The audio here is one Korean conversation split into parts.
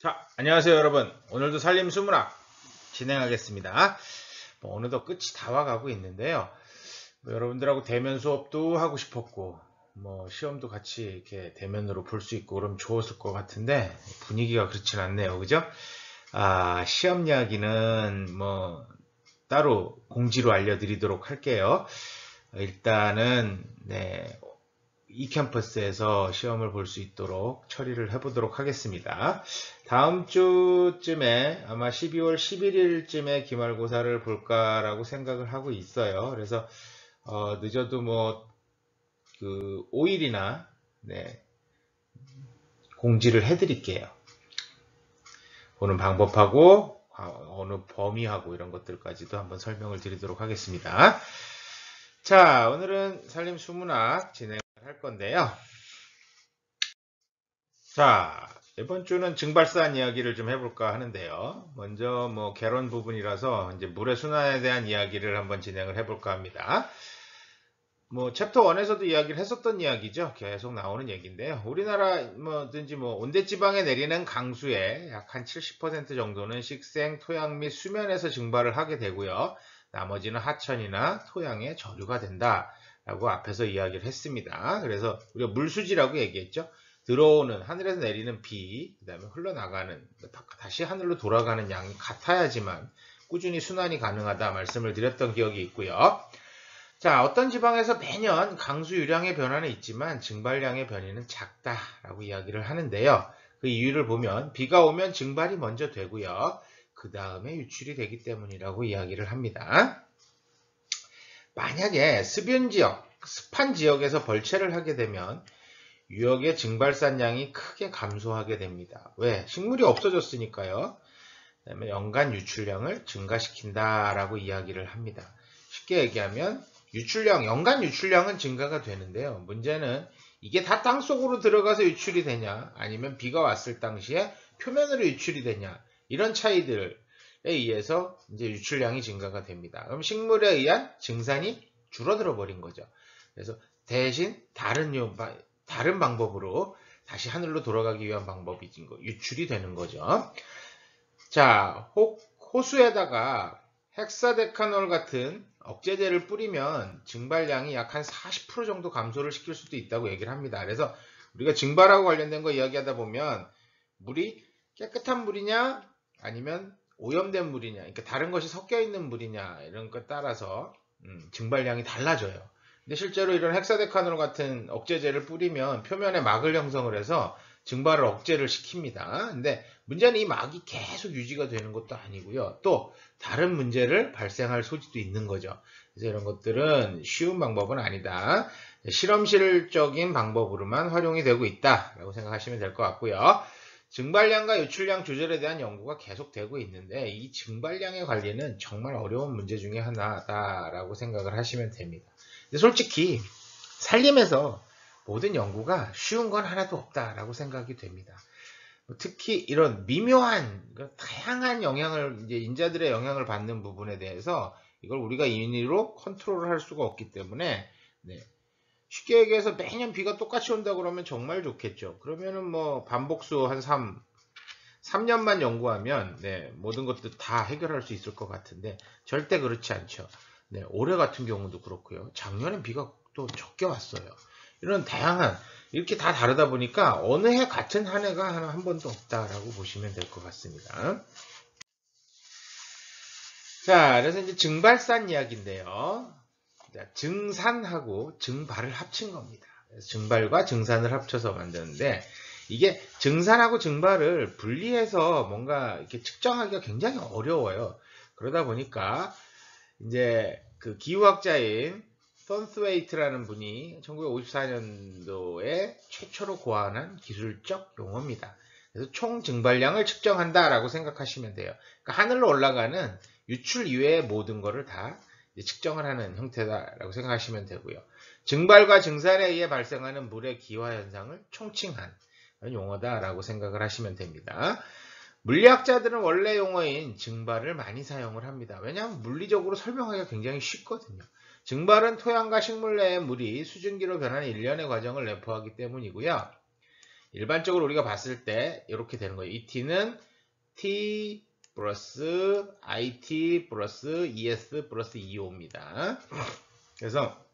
자, 안녕하세요 여러분. 오늘도 살림 수문학 진행하겠습니다. 어느덧 끝이 다 와가고 있는데요. 여러분들하고 대면 수업도 하고 싶었고 시험도 같이 이렇게 대면으로 볼 수 있고 그럼 좋았을 것 같은데 분위기가 그렇진 않네요. 그죠? 시험 이야기는 따로 공지로 알려드리도록 할게요. 일단은 e캠퍼스에서 시험을 볼 수 있도록 처리를 해보도록 하겠습니다. 다음 주쯤에 아마 12월 11일쯤에 기말고사를 볼까라고 생각을 하고 있어요. 그래서 늦어도 5일이나 공지를 해드릴게요. 보는 방법하고 어느 범위하고 이런 것들까지도 한번 설명을 드리도록 하겠습니다. 자, 오늘은 살림수문학 진행을 할 건데요. 자, 이번 주는 증발산 이야기를 좀 해볼까 하는데요. 먼저 개론 부분이라서 이제 물의 순환에 대한 이야기를 한번 진행을 해볼까 합니다. 챕터 1에서도 이야기를 했었던 이야기죠. 계속 나오는 얘기인데요. 우리나라 뭐든지 온대지방에 내리는 강수의 약 한 70% 정도는 식생, 토양 및 수면에서 증발을 하게 되고요. 나머지는 하천이나 토양에 저류가 된다라고 앞에서 이야기를 했습니다. 그래서 우리가 물수지라고 얘기했죠. 들어오는 하늘에서 내리는 비, 그 다음에 흘러나가는 다시 하늘로 돌아가는 양이 같아야지만 꾸준히 순환이 가능하다 말씀을 드렸던 기억이 있고요. 자, 어떤 지방에서 매년 강수 유량의 변화는 있지만 증발량의 변이는 작다라고 이야기를 하는데요. 그 이유를 보면 비가 오면 증발이 먼저 되고요. 그 다음에 유출이 되기 때문이라고 이야기를 합니다. 만약에 습윤 지역, 습한 지역에서 벌채를 하게 되면 유역의 증발산량이 크게 감소하게 됩니다. 왜? 식물이 없어졌으니까요. 그다음에 연간 유출량을 증가시킨다라고 이야기를 합니다. 쉽게 얘기하면 연간 유출량은 증가가 되는데요. 문제는 이게 다 땅속으로 들어가서 유출이 되냐, 아니면 비가 왔을 당시에 표면으로 유출이 되냐, 이런 차이들에 의해서 이제 유출량이 증가가 됩니다. 그럼 식물에 의한 증산이 줄어들어 버린 거죠. 그래서 대신 다른 방법으로 다시 하늘로 돌아가기 위한 방법이 유출이 되는 거죠. 자, 호수에다가 헥사데카놀 같은 억제제를 뿌리면 증발량이 약 한 40% 정도 감소를 시킬 수도 있다고 얘기를 합니다. 그래서 우리가 증발하고 관련된 거 이야기하다 보면 물이 깨끗한 물이냐 아니면 오염된 물이냐, 그러니까 다른 것이 섞여 있는 물이냐 이런 것 따라서 증발량이 달라져요. 근데 실제로 이런 헥사데카놀 같은 억제제를 뿌리면 표면에 막을 형성을 해서 증발을 억제를 시킵니다. 근데 문제는 이 막이 계속 유지가 되는 것도 아니고요. 또 다른 문제를 발생할 소지도 있는 거죠. 그래서 이런 것들은 쉬운 방법은 아니다. 실험실적인 방법으로만 활용이 되고 있다라고 생각하시면 될 것 같고요. 증발량과 유출량 조절에 대한 연구가 계속되고 있는데 이 증발량의 관리는 정말 어려운 문제 중에 하나다라고 생각을 하시면 됩니다. 근데 솔직히 살림에서 모든 연구가 쉬운 건 하나도 없다라고 생각이 됩니다. 특히 이런 미묘한 다양한 영향을 이제 인자들의 영향을 받는 부분에 대해서 이걸 우리가 인위로 컨트롤을 할 수가 없기 때문에 쉽게 얘기해서 매년 비가 똑같이 온다 그러면 정말 좋겠죠. 그러면은 반복수 한 3년만 연구하면 모든 것들 다 해결할 수 있을 것 같은데 절대 그렇지 않죠. 올해 같은 경우도 그렇고요. 작년엔 비가 또 적게 왔어요. 이런 다양한 이렇게 다 다르다 보니까 어느 해 같은 한 해가 한 번도 없다라고 보시면 될 것 같습니다. 자, 그래서 이제 증발산 이야기인데요. 증산하고 증발을 합친 겁니다. 증발과 증산을 합쳐서 만드는데 이게 증산하고 증발을 분리해서 뭔가 이렇게 측정하기가 굉장히 어려워요. 그러다 보니까 이제 그 기후학자인 썬스웨이트라는 분이 1954년도에 최초로 고안한 기술적 용어입니다. 그래서 총 증발량을 측정한다라고 생각하시면 돼요. 그러니까 하늘로 올라가는 유출 이외의 모든 것을 다 측정을 하는 형태다라고 생각하시면 되고요. 증발과 증산에 의해 발생하는 물의 기화 현상을 총칭한 용어다라고 생각을 하시면 됩니다. 물리학자들은 원래 용어인 증발을 많이 사용을 합니다. 왜냐하면 물리적으로 설명하기가 굉장히 쉽거든요. 증발은 토양과 식물 내의 물이 수증기로 변하는 일련의 과정을 내포하기 때문이고요. 일반적으로 우리가 봤을 때 이렇게 되는 거예요. 이 t는 t 플러스 it 플러스 es 플러스 2호입니다. 그래서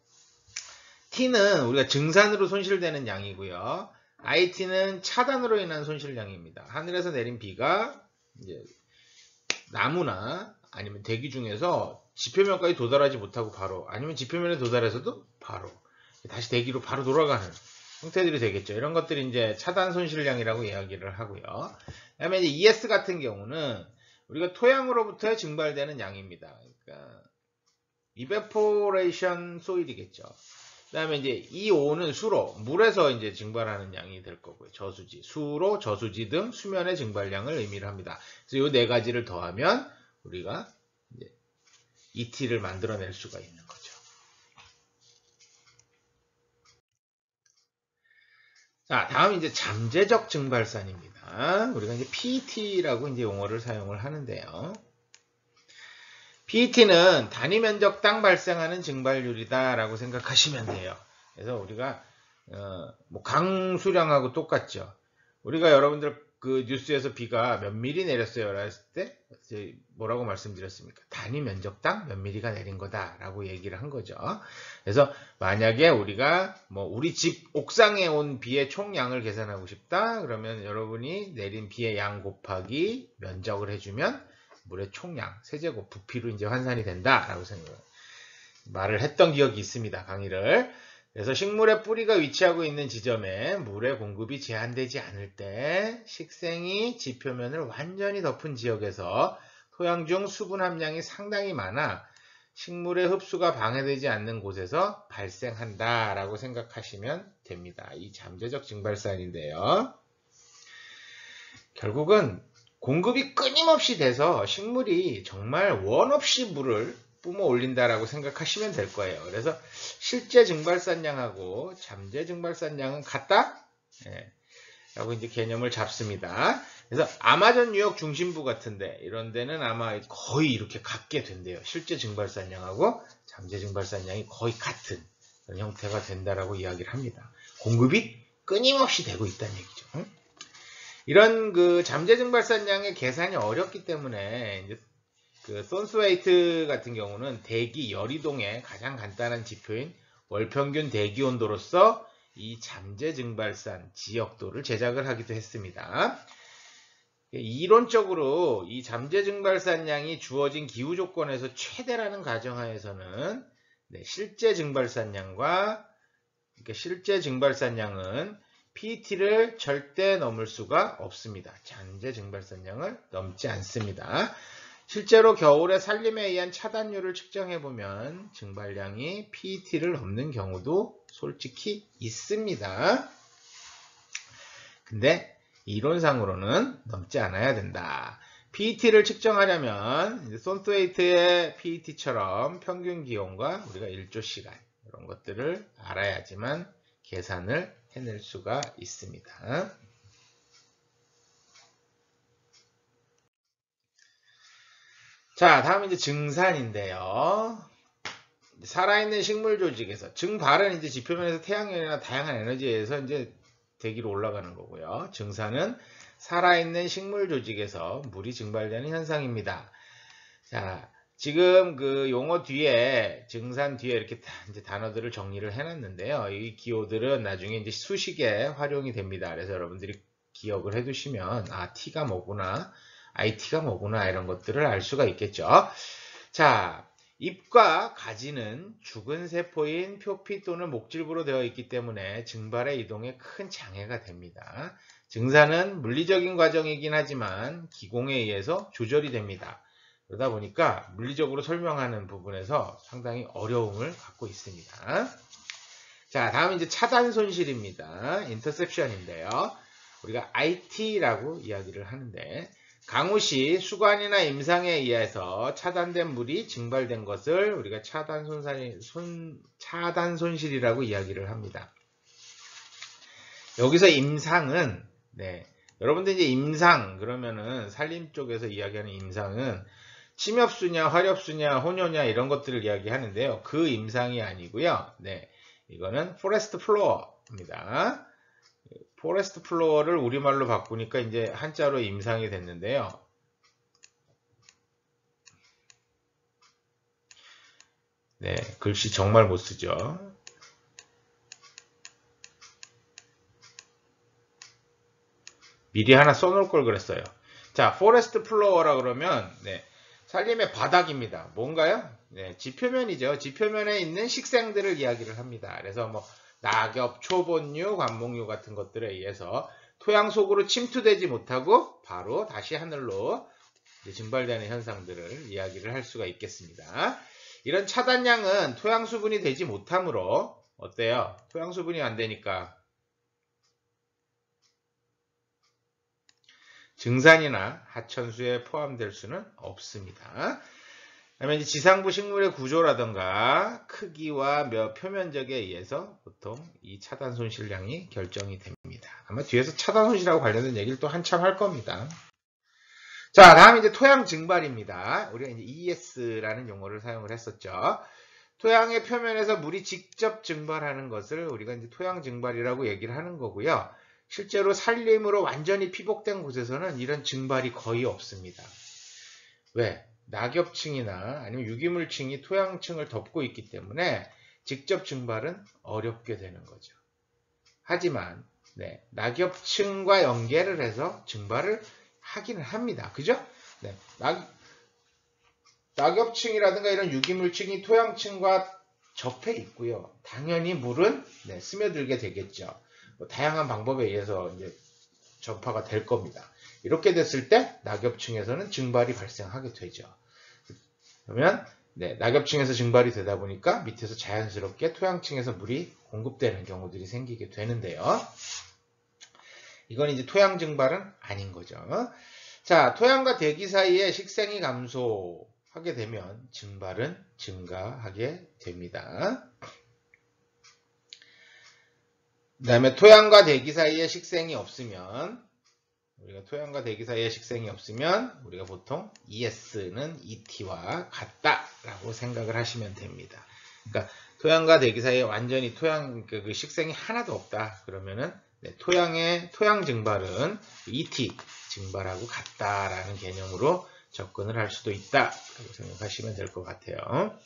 t는 우리가 증산으로 손실되는 양이고요. it는 차단으로 인한 손실량입니다. 하늘에서 내린 비가 이제 나무나 아니면 대기 중에서 지표면까지 도달하지 못하고 바로, 아니면 지표면에 도달해서도 바로 다시 대기로 바로 돌아가는 형태들이 되겠죠. 이런 것들이 이제 차단 손실량이라고 이야기를 하고요. 그다음에 이제 ES 같은 경우는 우리가 토양으로부터 증발되는 양입니다. 그러니까 evaporation soil이겠죠. 그다음에 이제 EO는 수로, 물에서 이제 증발하는 양이 될 거고요. 저수지, 수로, 저수지 등 수면의 증발량을 의미를 합니다. 그래서 이 네 가지를 더하면 우리가 이제 ET를 만들어낼 수가 있는 거죠. 자, 다음 이제 잠재적 증발산입니다. 우리가 이제 PET라고 이제 용어를 사용을 하는데요. PET는 단위 면적 땅 발생하는 증발률이다라고 생각하시면 돼요. 그래서 우리가 뭐 강수량하고 똑같죠. 우리가 여러분들 그 뉴스에서 비가 몇 미리 내렸어요 했을 때 뭐라고 말씀드렸습니까? 단위 면적당 몇 미리가 내린 거다라고 얘기를 한 거죠. 그래서 만약에 우리가 뭐 우리 집 옥상에 온 비의 총량을 계산하고 싶다 그러면 여러분이 내린 비의 양 곱하기 면적을 해주면 물의 총량 세제곱 부피로 이제 환산이 된다라고 말을 했던 기억이 있습니다. 강의를. 그래서 식물의 뿌리가 위치하고 있는 지점에 물의 공급이 제한되지 않을 때 식생이 지표면을 완전히 덮은 지역에서 토양 중 수분 함량이 상당히 많아 식물의 흡수가 방해되지 않는 곳에서 발생한다라고 생각하시면 됩니다. 이 잠재적 증발산인데요. 결국은 공급이 끊임없이 돼서 식물이 정말 원 없이 물을 뿜어 올린다라고 생각하시면 될 거예요. 그래서 실제 증발산량하고 잠재 증발산량은 같다? 예, 라고 이제 개념을 잡습니다. 그래서 아마존 유역 중심부 같은데 이런 데는 아마 거의 이렇게 같게 된대요. 실제 증발산량하고 잠재 증발산량이 거의 같은 그런 형태가 된다라고 이야기를 합니다. 공급이 끊임없이 되고 있다는 얘기죠. 이런 그 잠재 증발산량의 계산이 어렵기 때문에 이제 그 손스웨이트 같은 경우는 대기 열이동의 가장 간단한 지표인 월평균 대기 온도로서 이 잠재 증발산 지역도를 제작을 하기도 했습니다. 이론적으로 이 잠재 증발산량이 주어진 기후 조건에서 최대라는 가정하에서는 실제 증발산량과 실제 증발산량은 PET를 절대 넘을 수가 없습니다. 잠재 증발산량을 넘지 않습니다. 실제로 겨울에 산림에 의한 차단율을 측정해보면 증발량이 PET를 넘는 경우도 솔직히 있습니다. 근데 이론상으로는 넘지 않아야 된다. PET를 측정하려면 손스웨이트의 PET처럼 평균 기온과 우리가 일조시간 이런 것들을 알아야지만 계산을 해낼 수가 있습니다. 자, 다음 이제 증산인데요. 살아있는 식물 조직에서 증발은 이제 지표면에서 태양열이나 다양한 에너지에서 이제 대기로 올라가는 거고요. 증산은 살아있는 식물 조직에서 물이 증발되는 현상입니다. 자, 지금 그 용어 뒤에 증산 뒤에 이렇게 이제 단어들을 정리를 해놨는데요. 이 기호들은 나중에 이제 수식에 활용이 됩니다. 그래서 여러분들이 기억을 해두시면 아 T가 뭐구나. IT가 뭐구나 이런 것들을 알 수가 있겠죠. 자, 잎과 가지는 죽은 세포인 표피 또는 목질부로 되어 있기 때문에 증발의 이동에 큰 장애가 됩니다. 증산은 물리적인 과정이긴 하지만 기공에 의해서 조절이 됩니다. 그러다 보니까 물리적으로 설명하는 부분에서 상당히 어려움을 갖고 있습니다. 자, 다음 이제 차단 손실입니다. 인터셉션인데요. 우리가 IT라고 이야기를 하는데 강우 시 수관이나 임상에 의해서 차단된 물이 증발된 것을 우리가 차단 손실이라고 이야기를 합니다. 여기서 임상은 여러분들 이제 임상 그러면은 산림 쪽에서 이야기하는 임상은 침엽수냐 화렵수냐 혼효냐 이런 것들을 이야기하는데요. 그 임상이 아니고요. 이거는 포레스트 플로어입니다. 포레스트 플로어를 우리말로 바꾸니까 이제 한자로 임상이 됐는데요. 네, 글씨 정말 못 쓰죠. 미리 하나 써놓을 걸 그랬어요. 자, 포레스트 플로어라 그러면 네, 산림의 바닥입니다. 뭔가요? 네, 지표면이죠. 지표면에 있는 식생들을 이야기를 합니다. 그래서 뭐 낙엽, 초본류, 관목류 같은 것들에 의해서 토양 속으로 침투되지 못하고 바로 다시 하늘로 증발되는 현상들을 이야기를 할 수가 있겠습니다. 이런 차단량은 토양 수분이 되지 못하므로 어때요? 토양 수분이 안 되니까 증산이나 하천수에 포함될 수는 없습니다. 그다음에 이제 지상부 식물의 구조라든가 크기와 표면적에 의해서 보통 이 차단 손실량이 결정이 됩니다. 아마 뒤에서 차단 손실하고 관련된 얘기를 또 한참 할 겁니다. 자, 다음 이제 토양 증발입니다. 우리가 이제 ES라는 용어를 사용을 했었죠. 토양의 표면에서 물이 직접 증발하는 것을 우리가 이제 토양 증발이라고 얘기를 하는 거고요. 실제로 산림으로 완전히 피복된 곳에서는 이런 증발이 거의 없습니다. 왜? 낙엽층이나 아니면 유기물층이 토양층을 덮고 있기 때문에 직접 증발은 어렵게 되는 거죠. 하지만 네, 낙엽층과 연계를 해서 증발을 하기는 합니다. 그죠? 네, 낙엽층이라든가 이런 유기물층이 토양층과 접해 있고요. 당연히 물은 네, 스며들게 되겠죠. 뭐 다양한 방법에 의해서 이제 전파가 될 겁니다. 이렇게 됐을 때 낙엽층에서는 증발이 발생하게 되죠. 그러면 네, 낙엽층에서 증발이 되다 보니까 밑에서 자연스럽게 토양층에서 물이 공급되는 경우들이 생기게 되는데요. 이건 이제 토양 증발은 아닌 거죠. 자, 토양과 대기 사이에 식생이 감소하게 되면 증발은 증가하게 됩니다. 그 다음에 토양과 대기 사이에 식생이 없으면 우리가 보통 ES는 ET와 같다라고 생각을 하시면 됩니다. 그러니까 토양과 대기 사이에 완전히 그 식생이 하나도 없다. 그러면은 네, 토양 증발은 ET 증발하고 같다라는 개념으로 접근을 할 수도 있다라고 생각하시면 될 것 같아요.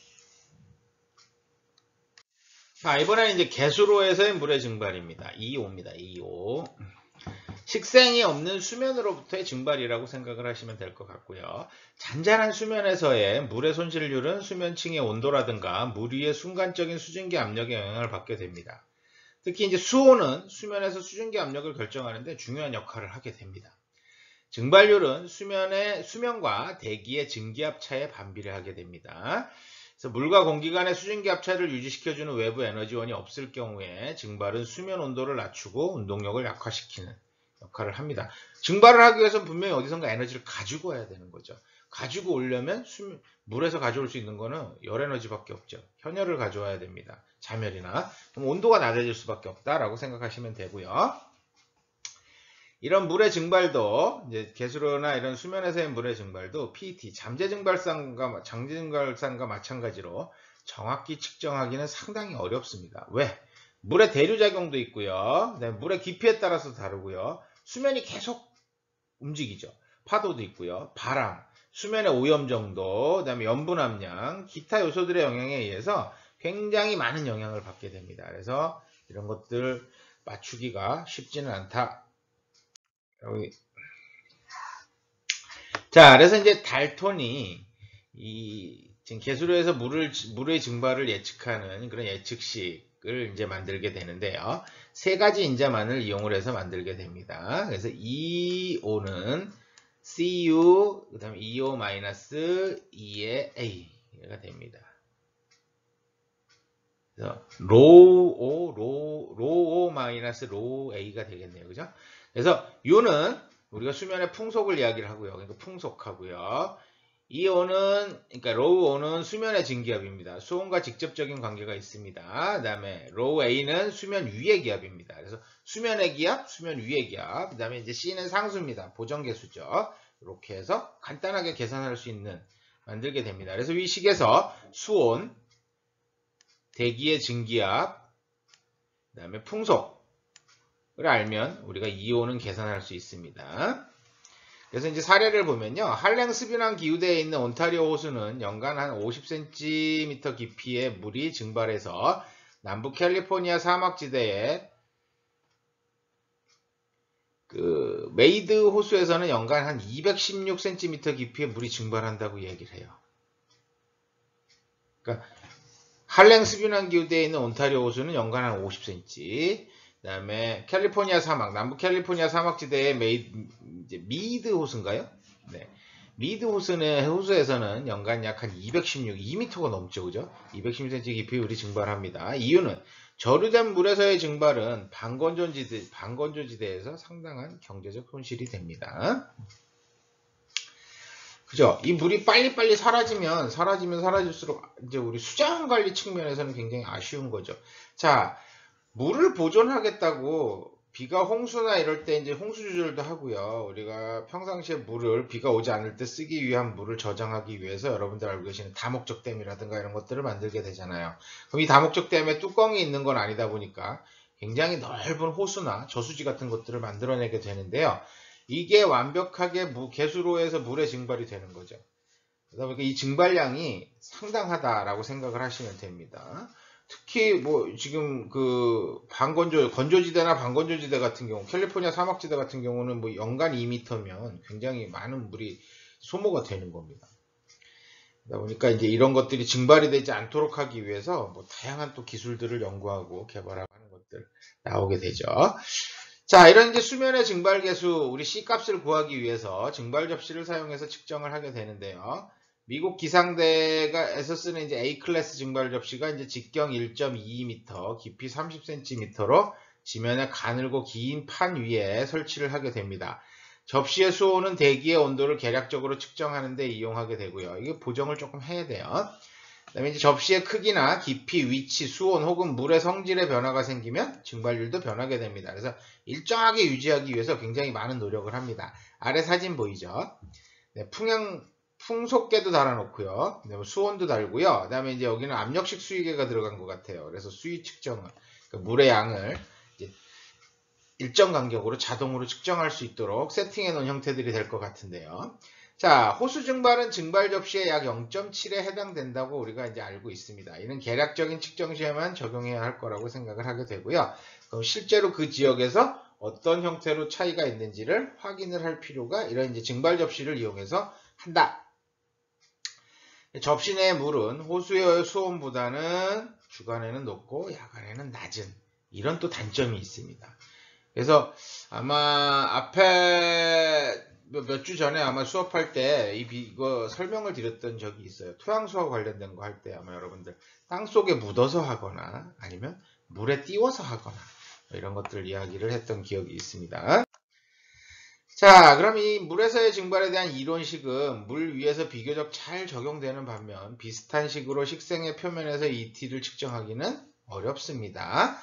자, 이번에는 이제 개수로에서의 물의 증발입니다. 2호입니다. 2호. 식생이 없는 수면으로부터의 증발이라고 생각을 하시면 될 것 같고요. 잔잔한 수면에서의 물의 손실률은 수면층의 온도라든가 물 위의 순간적인 수증기 압력에 영향을 받게 됩니다. 특히 이제 수온은 수면에서 수증기 압력을 결정하는데 중요한 역할을 하게 됩니다. 증발률은 수면과 대기의 증기압 차에 반비례하게 됩니다. 그래서 물과 공기 간의 수증기압 차를 유지시켜주는 외부 에너지원이 없을 경우에 증발은 수면 온도를 낮추고 운동력을 약화시키는 역할을 합니다. 증발을 하기 위해서는 분명히 어디선가 에너지를 가지고 와야 되는 거죠. 가지고 오려면 물에서 가져올 수 있는 거는 열 에너지밖에 없죠. 현열을 가져와야 됩니다. 자멸이나. 그럼 온도가 낮아질 수밖에 없다라고 생각하시면 되고요. 이런 물의 증발도 이제 개수로나 이런 수면에서의 물의 증발도 PET 잠재 증발산과 마찬가지로 정확히 측정하기는 상당히 어렵습니다. 왜? 물의 대류 작용도 있고요. 물의 깊이에 따라서 다르고요. 수면이 계속 움직이죠. 파도도 있고요. 바람, 수면의 오염 정도, 그다음에 염분 함량, 기타 요소들의 영향에 의해서 굉장히 많은 영향을 받게 됩니다. 그래서 이런 것들 맞추기가 쉽지는 않다. 여기. 자, 그래서 이제 달톤이 지금 개수로에서 물의 증발을 예측하는 그런 예측식을 이제 만들게 되는데요. 세 가지 인자만을 이용을 해서 만들게 됩니다. 그래서 EO는 CU, 그 다음에 EO-2의 A가 됩니다. 그래서 로O, 로O- 로A가 되겠네요. 그죠? 그래서 U는 우리가 수면의 풍속을 이야기를 하고요. 그러니까 풍속하고요. 그러니까 로우O는 수면의 증기압입니다. 수온과 직접적인 관계가 있습니다. 그 다음에 로우A는 수면 위의 기압입니다. 그래서 수면의 기압, 수면 위의 기압. 그 다음에 이제 C는 상수입니다. 보정계수죠. 이렇게 해서 간단하게 계산할 수 있는 만들게 됩니다. 그래서 이 식에서 수온, 대기의 증기압, 그 다음에 풍속, 알면 우리가 이온은 계산할 수 있습니다. 그래서 이제 사례를 보면요. 한랭 스뷸낭 기후대에 있는 온타리오 호수는 연간 한 50cm 깊이의 물이 증발해서 남부 캘리포니아 사막지대에 그 메이드 호수에서는 연간 한 216cm 깊이의 물이 증발한다고 얘기를 해요. 그러니까 한랭 스뷸낭 기후대에 있는 온타리오 호수는 연간 한 50cm, 그다음에 캘리포니아 사막, 남부 캘리포니아 사막지대의 미드 호수인가요? 네. 미드 호수에서는 연간 약 한 216, 2m가 넘죠, 그죠? 216cm 깊이 물이 증발합니다. 이유는 저류된 물에서의 증발은 반건조지대에서 상당한 경제적 손실이 됩니다. 그죠? 이 물이 빨리빨리 사라지면 사라질수록 이제 우리 수자원 관리 측면에서는 굉장히 아쉬운 거죠. 자, 물을 보존하겠다고 비가 홍수나 이럴 때 이제 홍수 조절도 하고요. 우리가 평상시에 물을 비가 오지 않을 때 쓰기 위한 물을 저장하기 위해서 여러분들 알고 계시는 다목적댐이라든가 이런 것들을 만들게 되잖아요. 그럼 이 다목적댐에 뚜껑이 있는 건 아니다 보니까 굉장히 넓은 호수나 저수지 같은 것들을 만들어내게 되는데요. 이게 완벽하게 개수로에서 물의 증발이 되는 거죠. 그러다 보니까 이 증발량이 상당하다라고 생각을 하시면 됩니다. 특히 뭐 지금 그 건조지대나 반건조지대 같은 경우, 캘리포니아 사막지대 같은 경우는 뭐 연간 2m면 굉장히 많은 물이 소모가 되는 겁니다. 그러다 보니까 이제 이런 것들이 증발이 되지 않도록 하기 위해서 뭐 다양한 또 기술들을 연구하고 개발하고 하는 것들 나오게 되죠. 자, 이런 이제 수면의 증발 계수, 우리 C 값을 구하기 위해서 증발 접시를 사용해서 측정을 하게 되는데요. 미국 기상대에서 쓰는 이제 A 클래스 증발 접시가 이제 직경 1.22m, 깊이 30cm로 지면에 가늘고 긴 판 위에 설치를 하게 됩니다. 접시의 수온은 대기의 온도를 계략적으로 측정하는 데 이용하게 되고요. 이게 보정을 조금 해야 돼요. 그다음에 이제 접시의 크기나 깊이, 위치, 수온 혹은 물의 성질의 변화가 생기면 증발율도 변하게 됩니다. 그래서 일정하게 유지하기 위해서 굉장히 많은 노력을 합니다. 아래 사진 보이죠? 네, 풍속계도 달아놓고요. 수온도 달고요. 그 다음에 이제 여기는 압력식 수위계가 들어간 것 같아요. 그래서 수위 측정을, 그러니까 물의 양을 이제 일정 간격으로 자동으로 측정할 수 있도록 세팅해 놓은 형태들이 될 것 같은데요. 자, 호수 증발은 증발 접시의 약 0.7에 해당된다고 우리가 이제 알고 있습니다. 이는 계략적인 측정 시에만 적용해야 할 거라고 생각을 하게 되고요. 그럼 실제로 그 지역에서 어떤 형태로 차이가 있는지를 확인을 할 필요가 이런 이제 증발 접시를 이용해서 한다. 접시 내 물은 호수의 수온보다는 주간에는 높고 야간에는 낮은 이런 또 단점이 있습니다. 그래서 아마 앞에 몇 주 전에 아마 수업할 때 이거 설명을 드렸던 적이 있어요. 토양수와 관련된 거 할 때 아마 여러분들 땅 속에 묻어서 하거나 아니면 물에 띄워서 하거나 이런 것들 이야기를 했던 기억이 있습니다. 자, 그럼 이 물에서의 증발에 대한 이론식은 물 위에서 비교적 잘 적용되는 반면 비슷한 식으로 식생의 표면에서 ET를 측정하기는 어렵습니다.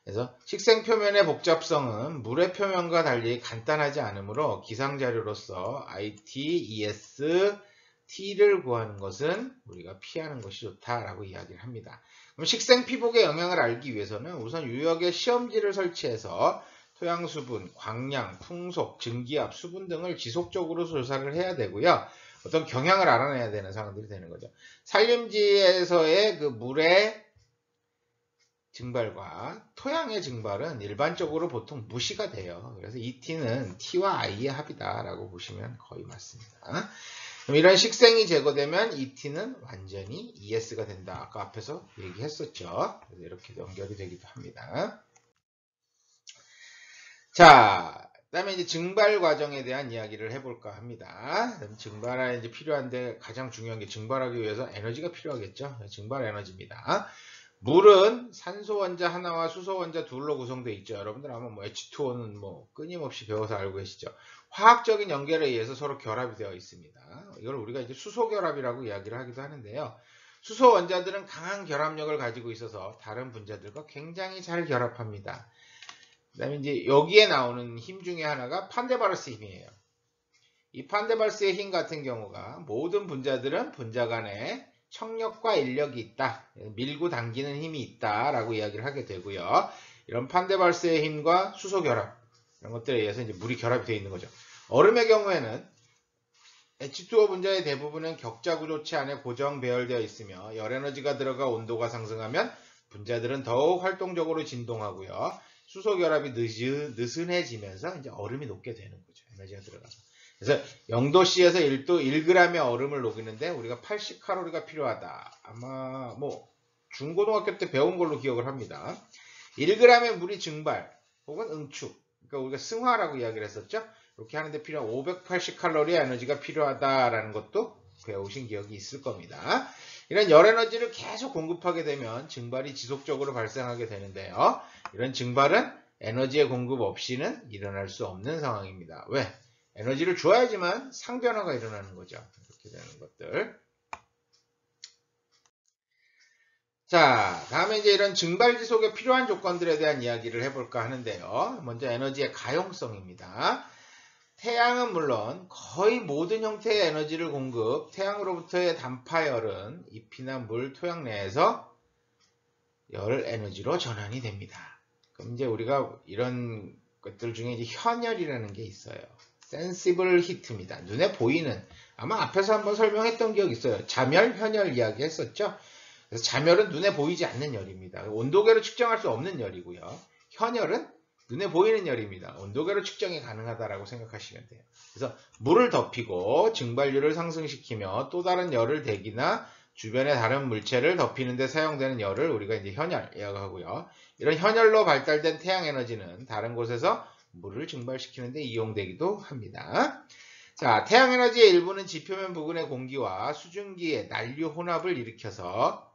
그래서 식생 표면의 복잡성은 물의 표면과 달리 간단하지 않으므로 기상자료로서 IT, ES, T를 구하는 것은 우리가 피하는 것이 좋다라고 이야기를 합니다. 그럼 식생 피복의 영향을 알기 위해서는 우선 유역에 시험지를 설치해서 토양 수분, 광량, 풍속, 증기압, 수분 등을 지속적으로 조사를 해야 되고요. 어떤 경향을 알아내야 되는 상황들이 되는 거죠. 산림지에서의 그 물의 증발과 토양의 증발은 일반적으로 보통 무시가 돼요. 그래서 이 T는 T와 I의 합이다라고 보시면 거의 맞습니다. 그럼 이런 식생이 제거되면 이 T는 완전히 ES가 된다. 아까 앞에서 얘기했었죠. 그래서 이렇게 연결이 되기도 합니다. 자, 그다음에 이제 증발 과정에 대한 이야기를 해볼까 합니다. 증발에 이제 필요한데 가장 중요한 게 증발하기 위해서 에너지가 필요하겠죠. 증발 에너지입니다. 물은 산소 원자 하나와 수소 원자 둘로 구성되어 있죠. 여러분들 아마 뭐 H2O는 뭐 끊임없이 배워서 알고 계시죠. 화학적인 연결에 의해서 서로 결합이 되어 있습니다. 이걸 우리가 이제 수소 결합이라고 이야기를 하기도 하는데요. 수소 원자들은 강한 결합력을 가지고 있어서 다른 분자들과 굉장히 잘 결합합니다. 그다음에 이제 여기에 나오는 힘 중에 하나가 판데바르스 힘이에요. 이 판데바르스의 힘 같은 경우가 모든 분자들은 분자 간에 청력과 인력이 있다. 밀고 당기는 힘이 있다라고 이야기를 하게 되고요. 이런 판데발스의 힘과 수소 결합 이런 것들에 의해서 이제 물이 결합이 되어 있는 거죠. 얼음의 경우에는 H2O 분자의 대부분은 격자 구조체 안에 고정 배열되어 있으며 열 에너지가 들어가 온도가 상승하면 분자들은 더욱 활동적으로 진동하고요. 수소 결합이 느슨해지면서 이제 얼음이 녹게 되는 거죠. 에너지가 들어가서. 그래서 0도씨에서 1도 1g의 얼음을 녹이는데 우리가 80칼로리가 필요하다. 아마 뭐 중고등학교 때 배운 걸로 기억을 합니다. 1g의 물이 증발 혹은 응축, 그러니까 우리가 승화라고 이야기를 했었죠. 이렇게 하는데 필요한 580칼로리의 에너지가 필요하다라는 것도 배우신 기억이 있을 겁니다. 이런 열 에너지를 계속 공급하게 되면 증발이 지속적으로 발생하게 되는데요. 이런 증발은 에너지의 공급 없이는 일어날 수 없는 상황입니다. 왜? 에너지를 줘야지만 상변화가 일어나는 거죠. 이렇게 되는 것들. 자, 다음에 이제 이런 증발 지속에 필요한 조건들에 대한 이야기를 해볼까 하는데요. 먼저 에너지의 가용성입니다. 태양은 물론 거의 모든 형태의 에너지를 태양으로부터의 단파열은 잎이나 물, 토양 내에서 열 에너지로 전환이 됩니다. 그럼 이제 우리가 이런 것들 중에 이제 현열이라는 게 있어요. 센시블 히트입니다. 눈에 보이는, 아마 앞에서 한번 설명했던 기억 있어요. 자멸, 현열 이야기 했었죠. 그래서 자멸은 눈에 보이지 않는 열입니다. 온도계로 측정할 수 없는 열이고요. 현열은 눈에 보이는 열입니다. 온도계로 측정이 가능하다라고 생각하시면 돼요. 그래서 물을 덮이고 증발율을 상승시키며 또 다른 열을 대기나 주변의 다른 물체를 덮이는 데 사용되는 열을 우리가 이제 현열이라고 하고요. 이런 현열로 발달된 태양 에너지는 다른 곳에서 물을 증발시키는 데 이용되기도 합니다. 자, 태양 에너지의 일부는 지표면 부근의 공기와 수증기의 난류 혼합을 일으켜서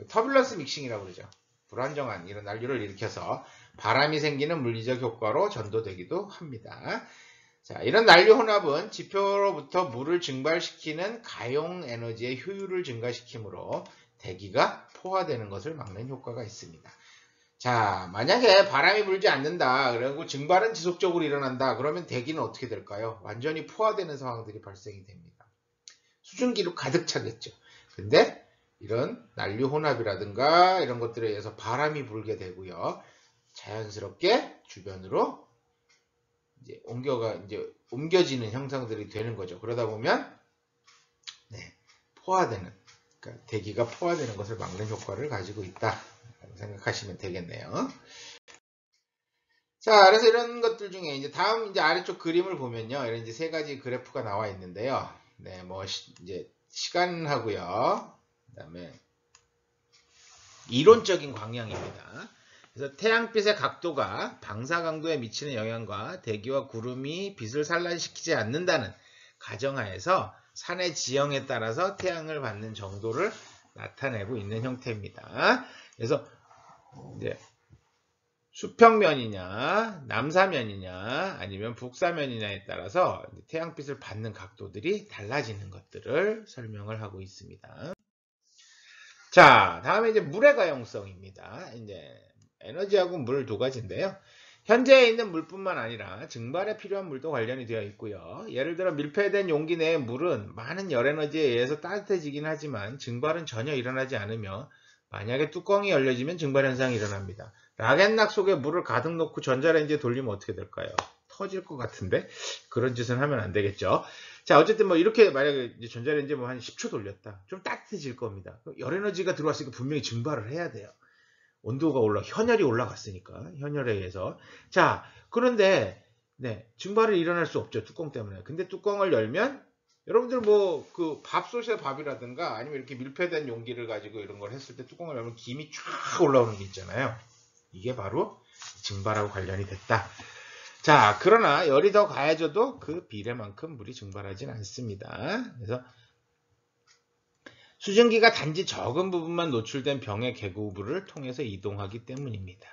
터뷸런스 믹싱이라고 그러죠. 불안정한 이런 난류를 일으켜서 바람이 생기는 물리적 효과로 전도되기도 합니다. 자, 이런 난류 혼합은 지표로부터 물을 증발시키는 가용 에너지의 효율을 증가시키므로 대기가 포화되는 것을 막는 효과가 있습니다. 자, 만약에 바람이 불지 않는다, 그리고 증발은 지속적으로 일어난다, 그러면 대기는 어떻게 될까요? 완전히 포화되는 상황들이 발생이 됩니다. 수증기로 가득 차겠죠. 근데 이런 난류 혼합이라든가 이런 것들에 의해서 바람이 불게 되고요. 자연스럽게 주변으로 이제 옮겨지는 형상들이 되는 거죠. 그러다 보면 포화되는, 그러니까 대기가 포화되는 것을 막는 효과를 가지고 있다 생각하시면 되겠네요. 자, 그래서 이런 것들 중에 이제 다음 이제 아래쪽 그림을 보면요, 이런 이제 세 가지 그래프가 나와 있는데요. 네, 뭐 이제 시간하고요, 그다음에 이론적인 광량입니다. 그래서 태양빛의 각도가 방사 강도에 미치는 영향과 대기와 구름이 빛을 산란시키지 않는다는 가정하에서 산의 지형에 따라서 태양을 받는 정도를 나타내고 있는 형태입니다. 그래서 이제 수평면이냐, 남사면이냐, 아니면 북사면이냐에 따라서 태양빛을 받는 각도들이 달라지는 것들을 설명을 하고 있습니다. 자, 다음에 이제 물의 가용성입니다. 이제 에너지하고 물 두 가지인데요. 현재에 있는 물뿐만 아니라 증발에 필요한 물도 관련이 되어 있고요. 예를 들어 밀폐된 용기 내의 물은 많은 열 에너지에 의해서 따뜻해지긴 하지만 증발은 전혀 일어나지 않으며 만약에 뚜껑이 열려지면 증발 현상이 일어납니다. 락앤락 속에 물을 가득 넣고 전자레인지에 돌리면 어떻게 될까요? 터질 것 같은데 그런 짓은 하면 안 되겠죠. 자, 어쨌든 뭐 이렇게 만약에 이제 전자레인지에 뭐 한 10초 돌렸다. 좀 따뜻해질 겁니다. 열 에너지가 들어왔으니까 분명히 증발을 해야 돼요. 온도가 현열이 올라갔으니까, 현열에 의해서. 자, 그런데, 증발이 일어날 수 없죠. 뚜껑 때문에. 근데 뚜껑을 열면, 여러분들 뭐, 밥솥에 밥이라든가, 아니면 이렇게 밀폐된 용기를 가지고 이런 걸 했을 때 뚜껑을 열면 김이 쫙 올라오는 게 있잖아요. 이게 바로 증발하고 관련이 됐다. 자, 그러나 열이 더 가해져도 그 비례만큼 물이 증발하진 않습니다. 그래서, 수증기가 단지 적은 부분만 노출된 병의 계구부를 통해서 이동하기 때문입니다.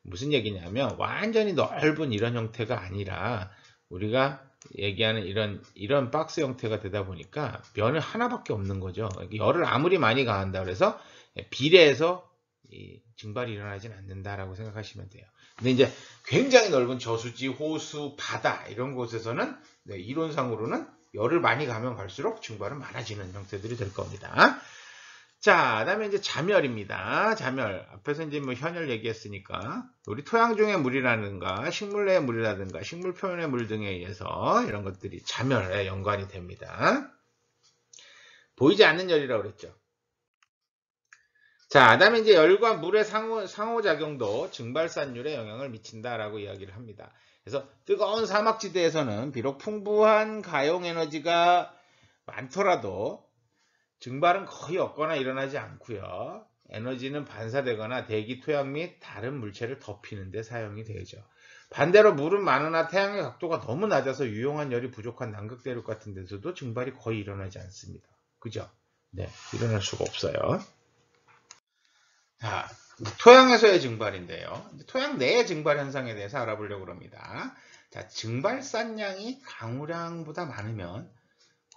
무슨 얘기냐면 완전히 넓은 이런 형태가 아니라 우리가 얘기하는 이런 박스 형태가 되다 보니까 면은 하나밖에 없는 거죠. 열을 아무리 많이 가한다 그래서 비례해서 증발이 일어나진 않는다라고 생각하시면 돼요. 근데 이제 굉장히 넓은 저수지, 호수, 바다 이런 곳에서는 이론상으로는 열을 많이 가면 갈수록 증발은 많아지는 형태들이 될 겁니다. 자, 그다음에 이제 자멸입니다. 자멸. 앞에서 이제 뭐 현열 얘기했으니까 우리 토양 중의 물이라든가 식물 내의 물이라든가 식물 표면의 물 등에 의해서 이런 것들이 자멸에 연관이 됩니다. 보이지 않는 열이라고 그랬죠. 자, 그다음에 이제 열과 물의 상호작용도 증발산율에 영향을 미친다라고 이야기를 합니다. 그래서 뜨거운 사막지대에서는 비록 풍부한 가용 에너지가 많더라도 증발은 거의 없거나 일어나지 않고요. 에너지는 반사되거나 대기, 토양 및 다른 물체를 덮이는 데 사용이 되죠. 반대로 물은 많으나 태양의 각도가 너무 낮아서 유용한 열이 부족한 남극대륙 같은 데서도 증발이 거의 일어나지 않습니다. 그죠? 네, 일어날 수가 없어요. 자, 토양에서의 증발인데요. 토양 내의 증발 현상에 대해서 알아보려고 합니다. 자, 증발산량이 강우량보다 많으면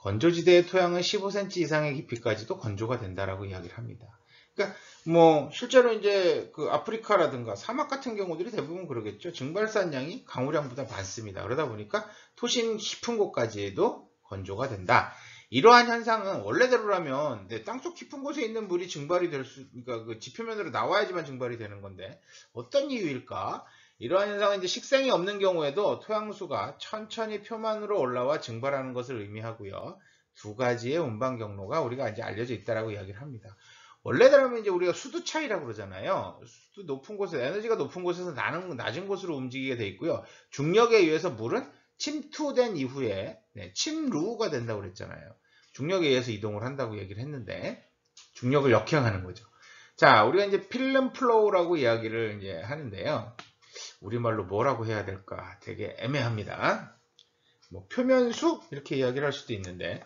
건조지대의 토양은 15cm 이상의 깊이까지도 건조가 된다라고 이야기를 합니다. 그러니까 뭐 실제로 이제 그 아프리카라든가 사막 같은 경우들이 대부분 그러겠죠. 증발산량이 강우량보다 많습니다. 그러다 보니까 토신 깊은 곳까지도 건조가 된다. 이러한 현상은 원래대로라면 땅속 깊은 곳에 있는 물이 증발이 될 수, 그러니까 그 지표면으로 나와야지만 증발이 되는 건데 어떤 이유일까? 이러한 현상은 이제 식생이 없는 경우에도 토양수가 천천히 표면으로 올라와 증발하는 것을 의미하고요. 두 가지의 운반 경로가 우리가 이제 알려져 있다라고 이야기를 합니다. 원래대로면 이제 우리가 수도 차이라고 그러잖아요. 수도 높은 곳에 에너지가 높은 곳에서 낮은 곳으로 움직이게 돼 있고요. 중력에 의해서 물은 침투된 이후에 침루가 된다고 그랬잖아요. 중력에 의해서 이동을 한다고 얘기를 했는데 중력을 역행하는 거죠. 자, 우리가 이제 필름 플로우라고 이야기를 이제 하는데요. 우리말로 뭐라고 해야 될까? 되게 애매합니다. 뭐 표면수 이렇게 이야기를 할 수도 있는데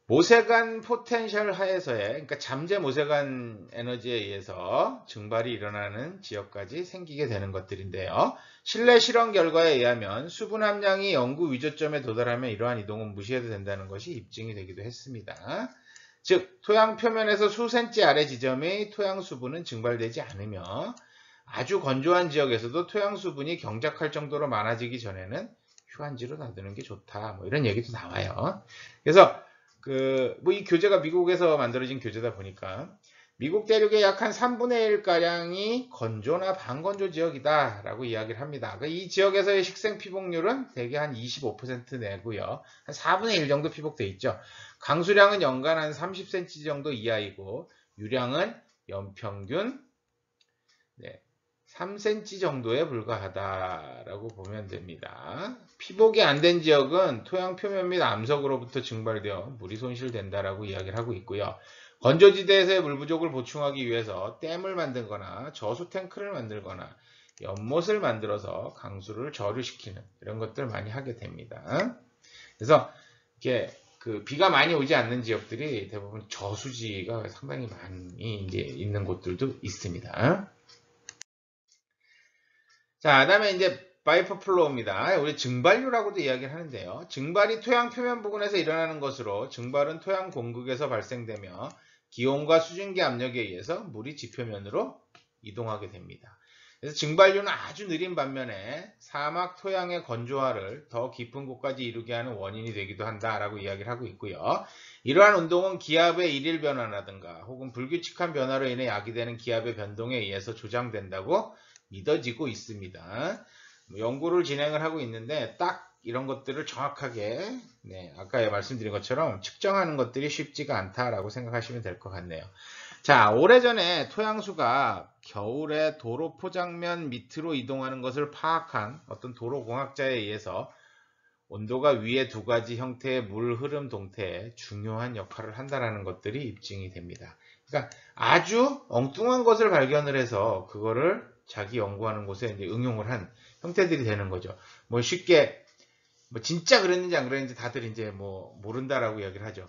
모세관 포텐셜 하에서의 그러니까 잠재 모세관 에너지에 의해서 증발이 일어나는 지역까지 생기게 되는 것들인데요. 실내 실험 결과에 의하면 수분 함량이 영구 위저점에 도달하면 이러한 이동은 무시해도 된다는 것이 입증이 되기도 했습니다. 즉 토양 표면에서 수센치 아래 지점의 토양 수분은 증발되지 않으며 아주 건조한 지역에서도 토양 수분이 경작할 정도로 많아지기 전에는 휴한지로 놔두는 게 좋다. 뭐 이런 얘기도 나와요. 그래서 뭐 이 교재가 미국에서 만들어진 교재다 보니까 미국 대륙의 약 한 3분의 1가량이 건조나 반건조 지역이다 라고 이야기를 합니다. 이 지역에서의 식생 피복률은 대개 한 25% 내고요. 한 4분의 1 정도 피복돼 있죠. 강수량은 연간 한 30cm 정도 이하이고 유량은 연평균 3cm 정도에 불과하다라고 보면 됩니다. 피복이 안 된 지역은 토양 표면 및 암석으로부터 증발되어 물이 손실된다라고 이야기를 하고 있고요. 건조지대에서의 물 부족을 보충하기 위해서 댐을 만들거나 저수 탱크를 만들거나 연못을 만들어서 강수를 저류시키는 이런 것들 많이 하게 됩니다. 그래서 이게 비가 많이 오지 않는 지역들이 대부분 저수지가 상당히 많이 이제 있는 곳들도 있습니다. 자, 그다음에 이제 바이퍼 플로우입니다. 우리 증발류라고도 이야기를 하는데요. 증발이 토양 표면 부근에서 일어나는 것으로 증발은 토양 공극에서 발생되며 기온과 수증기 압력에 의해서 물이 지표면으로 이동하게 됩니다. 그래서 증발류는 아주 느린 반면에 사막 토양의 건조화를 더 깊은 곳까지 이루게 하는 원인이 되기도 한다라고 이야기를 하고 있고요. 이러한 운동은 기압의 일일 변화라든가 혹은 불규칙한 변화로 인해 야기되는 기압의 변동에 의해서 조장된다고 믿어지고 있습니다. 연구를 진행을 하고 있는데 딱 이런 것들을 정확하게 아까 말씀드린 것처럼 측정하는 것들이 쉽지가 않다라고 생각하시면 될 것 같네요. 자, 오래전에 토양수가 겨울에 도로 포장면 밑으로 이동하는 것을 파악한 어떤 도로공학자에 의해서 온도가 위에 두 가지 형태의 물 흐름 동태에 중요한 역할을 한다는 것들이 입증이 됩니다. 그러니까 아주 엉뚱한 것을 발견을 해서 그거를 자기 연구하는 곳에 이제 응용을 한 형태들이 되는 거죠. 뭐 쉽게 뭐 진짜 그랬는지 안 그랬는지 다들 이제 뭐 모른다라고 이야기를 하죠.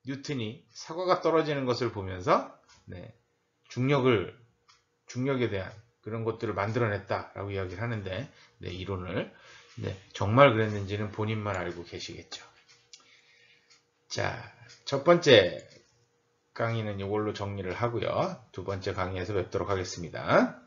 뉴턴이 사과가 떨어지는 것을 보면서 중력에 대한 그런 것들을 만들어냈다라고 이야기를 하는데 이론을 정말 그랬는지는 본인만 알고 계시겠죠. 자, 첫 번째 강의는 이걸로 정리를 하고요. 두 번째 강의에서 뵙도록 하겠습니다.